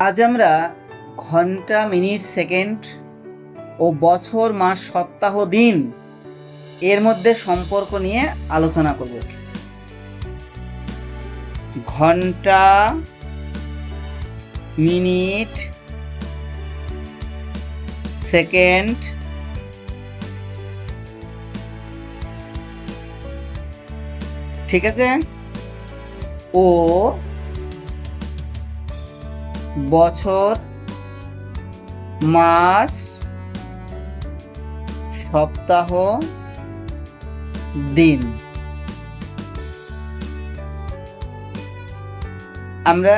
আজ আমরা ঘন্টা, মিনিট, সেকেন্ড ও বছর, মাস, সপ্তাহ, দিন এর মধ্যে সম্পর্ক নিয়ে আলোচনা করব। ঘন্টা, মিনিট, সেকেন্ড, ঠিক আছে, ও বছর, মাস, সপ্তাহ, দিন। আমরা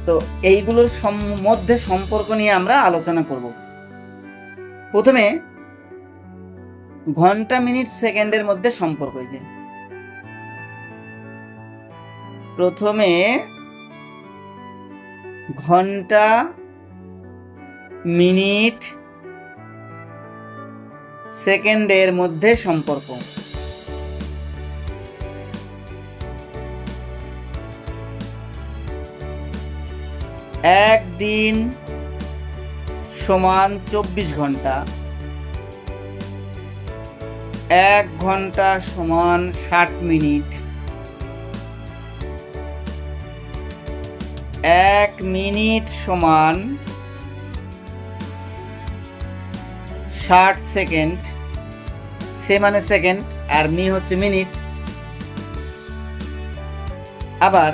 তো এইগুলোর মধ্যে সম্পর্ক নিয়ে আমরা আলোচনা করব। প্রথমে ঘন্টা, মিনিট, সেকেন্ডের মধ্যে সম্পর্ক। যে প্রথমে ঘন্টা, মিনিট, সেকেন্ডের মধ্যে সম্পর্ক। একদিন সমান 24 ঘন্টা, 1 ঘন্টা সমান 60 মিনিট, 1 মিনিট সমান 60 সেকেন্ড। সে মানে সেকেন্ড আর মি হচ্ছে মিনিট। আবার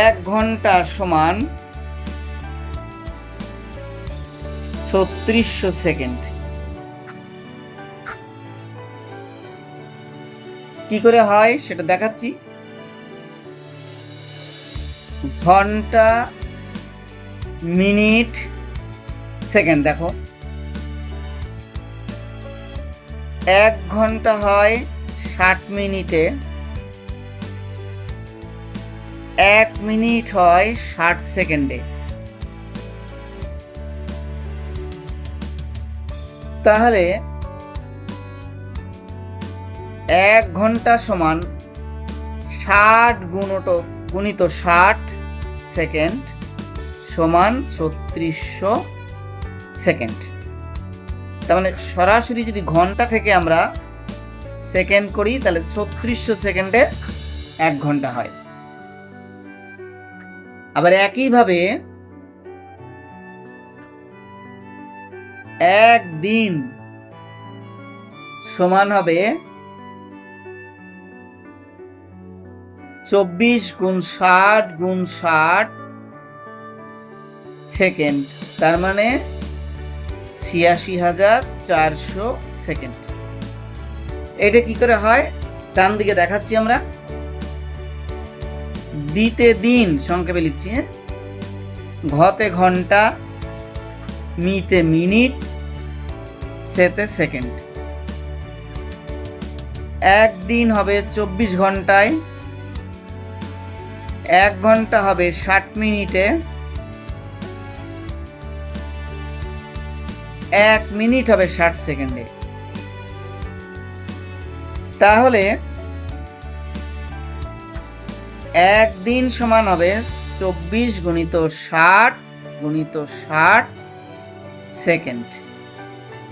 1 ঘন্টা সমান 3600 সেকেন্ড। কি করে হয় সেটা দেখাচ্ছি। ঘন্টা, মিনিট, সেকেন্ড দেখো, 1 ঘন্টা হয় 60 মিনিটে, 1 মিনিট হয় 60 সেকেন্ডে। তাহলে 1 ঘন্টা সমান 60 গুণিত 60 সেকেন্ড সমান 3600 সেকেন্ড। তার মানে সরাসরি যদি ঘন্টা থেকে আমরা সেকেন্ড করি তাহলে 3600 সেকেন্ডে 1 ঘন্টা হয়। আবার একইভাবে 1 দিন সমান হবে 24 গুণ 60 গুণ 60 সেকেন্ড, তার মানে ৮৬,৪০০ সেকেন্ড। এটা কি করে হয় ডান দিকে দেখাচ্ছি আমরা। দিতে দিন সংক্ষেপে লিখছি, ঘতে ঘন্টা, মিতে মিনিট, সেতে সেকেন্ড। 1 দিন হবে 24 ঘন্টায়, 1 ঘন্টা হবে 60 মিনিটে, 1 মিনিট হবে 60 সেকেন্ডে। তাহলে 1 দিন সমান হবে 24 গুণিত 60 গুণিত 60 সেকেন্ড।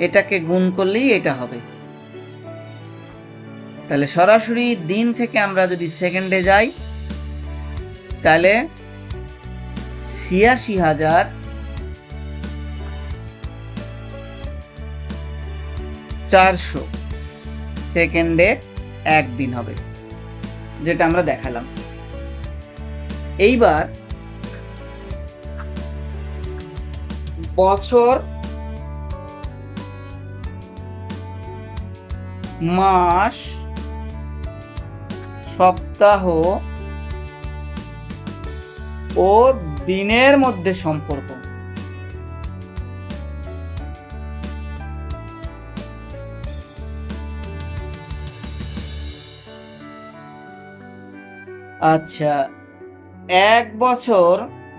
এটাকে গুণ করলেই এটা হবে। তাহলে সরাসরি দিন থেকে আমরা যদি সেকেন্ডে যাই তাহলে ৮৬,৪০০ সেকেন্ডে 1 দিন হবে, যেটা আমরা দেখালাম। এইবার বছর, মাস, সপ্তাহ ও দিনের মধ্যে সম্পর্ক। আচ্ছা, 1 বছর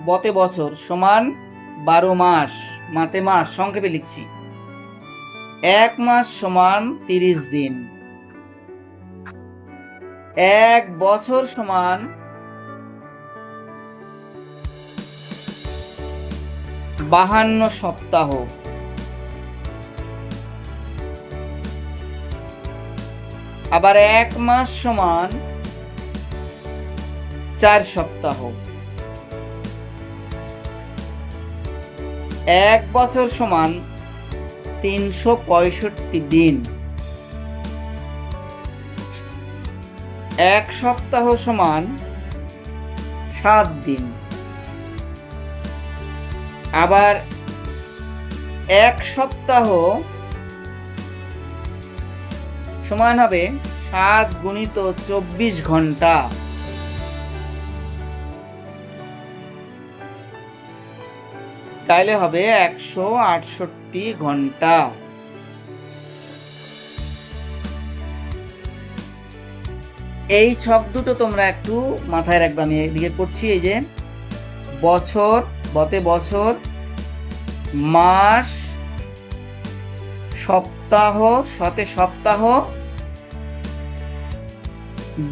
বতে বছর সমান 12 মাস, মাতে মাস সংক্ষেপে লিখছি। 1 মাস সমান 30 দিন, এক বছর সমান 52 সপ্তাহ। আবার এক মাস সমান 4 সপ্তাহ। এক বছর সমান 365 দিন। এক সপ্তাহ সমান 7 দিন। আবার এক সপ্তাহ সমান হবে 7 গুণিত 24 ঘন্টা। তাইলে হবে 168 ঘন্টা। এই ছক দুটো তোমরা একটু মাথায় রাখবে। আমি এদিকে করছি, এই যে বছর, বতে বছর, মাস, সপ্তাহ, শতে সপ্তাহ,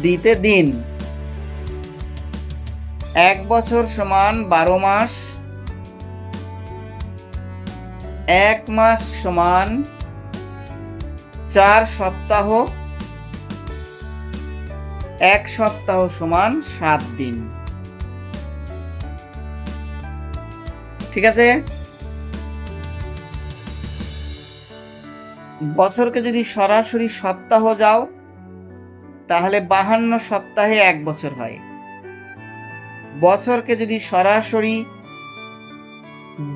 দিতে দিন। এক বছর সমান 12 মাস। এক মাস সমান 4 সপ্তাহ। এক সপ্তাহ সমান 7 দিন। ঠিক আছে? বছরকে যদি সরাসরি সপ্তাহ যাও তাহলে 52 সপ্তাহে 1 বছর হয়। বছরকে যদি সরাসরি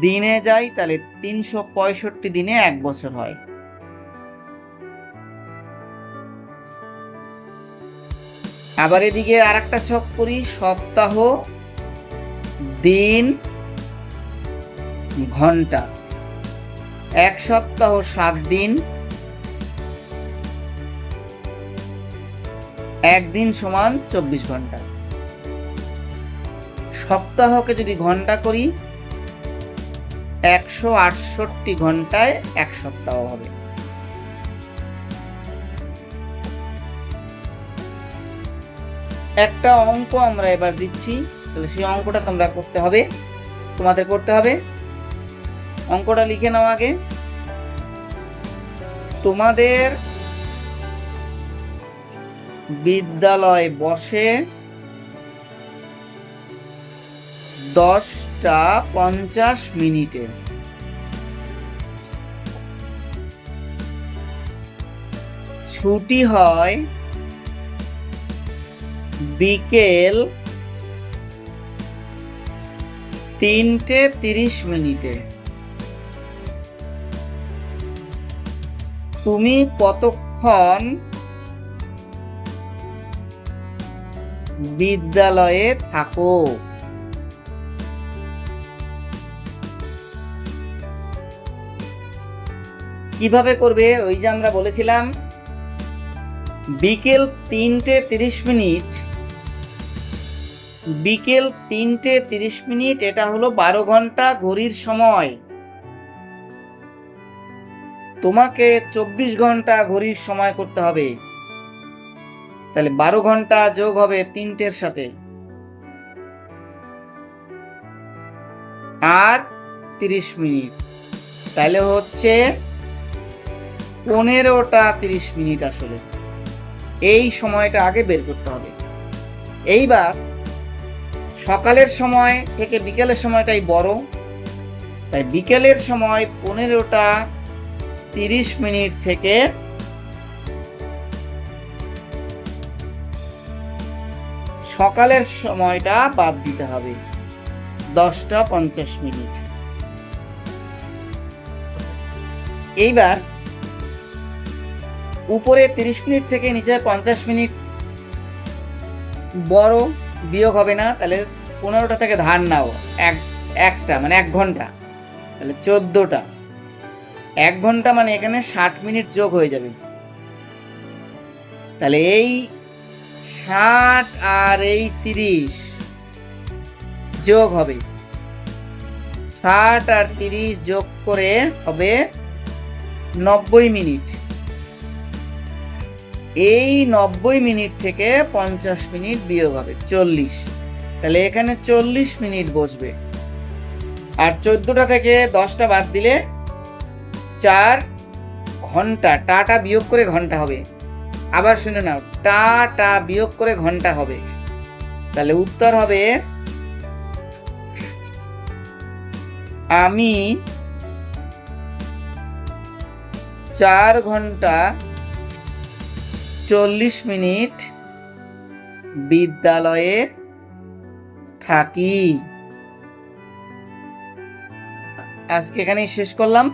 দিনে যাই তাহলে 365 দিনে 1 বছর হয়। আবার এদিকে আরেকটা ছক করি, সপ্তাহ, দিন, ঘন্টা। এক সপ্তাহ 7 দিন। একদিন সমান 24 ঘন্টা। সপ্তাহকে যদি ঘন্টা করি 168 ঘন্টায় 1 সপ্তাহ হবে। একটা অঙ্ক আমরা এবার দিচ্ছি, তাহলে সেই অঙ্কটা তোমরা করতে হবে, তোমাদের করতে হবে। অঙ্কটা লিখে নাও আগে। তোমাদের বিদ্যালয় বসে 10টা 50 মিনিটে। ছুটি হয় বিকেল 3টে 30 মিনিটে। তুমি কতক্ষণ বিদ্যালয়ে থাকো? কিভাবে করবে? ওই যে আমরা বলেছিলাম বিকেল 3টে 30 মিনিট। বিকেল 3টে 30 মিনিট এটা হলো 12 ঘন্টা ঘড়ির সময়। তোমাকে 24 ঘন্টা ঘড়ির সময় করতে হবে। তাহলে 12 ঘন্টা যোগ হবে 3টের সাথে, আর 30 মিনিট। তাহলে হচ্ছে 15টা 30 মিনিট। আসলে এই সময়টা আগে বের করতে হবে। এইবার সকালের সময় থেকে বিকেলের সময়টাই বড়, তাই বিকেলের সময় 15টা 30 মিনিট থেকে সকালের সময়টা বাদ দিতে হবে, 10টা 50 মিনিট। এইবার উপরে 30 মিনিট থেকে নিচে 50 মিনিট বড়, বিয়োগ হবে না। তাহলে 15টা থেকে ধার নাও, একটা মানে 1 ঘন্টা, তাহলে 14টা। 1 ঘন্টা মানে এখানে 60 মিনিট যোগ হয়ে যাবে। তাহলে এই 60 আর এই 30 যোগ হবে, 60 আর 30 যোগ করে হবে 90 মিনিট। এই 90 মিনিট থেকে 50 মিনিট বিয়োগ হবে 40, তাহলে এখানে 40 মিনিট বসবে। আর 14টা থেকে 10টা বাদ দিলে 4 ঘন্টা, টাটা বিয়োগ করে ঘন্টা হবে। আবার শুনে নাও, টা বিয়োগ করে ঘন্টা হবে। তাহলে উত্তর হবে আমি 4 ঘন্টা 40 মিনিট বিদ্যালয়ে থাকি। আজকে এখানেই শেষ করলাম।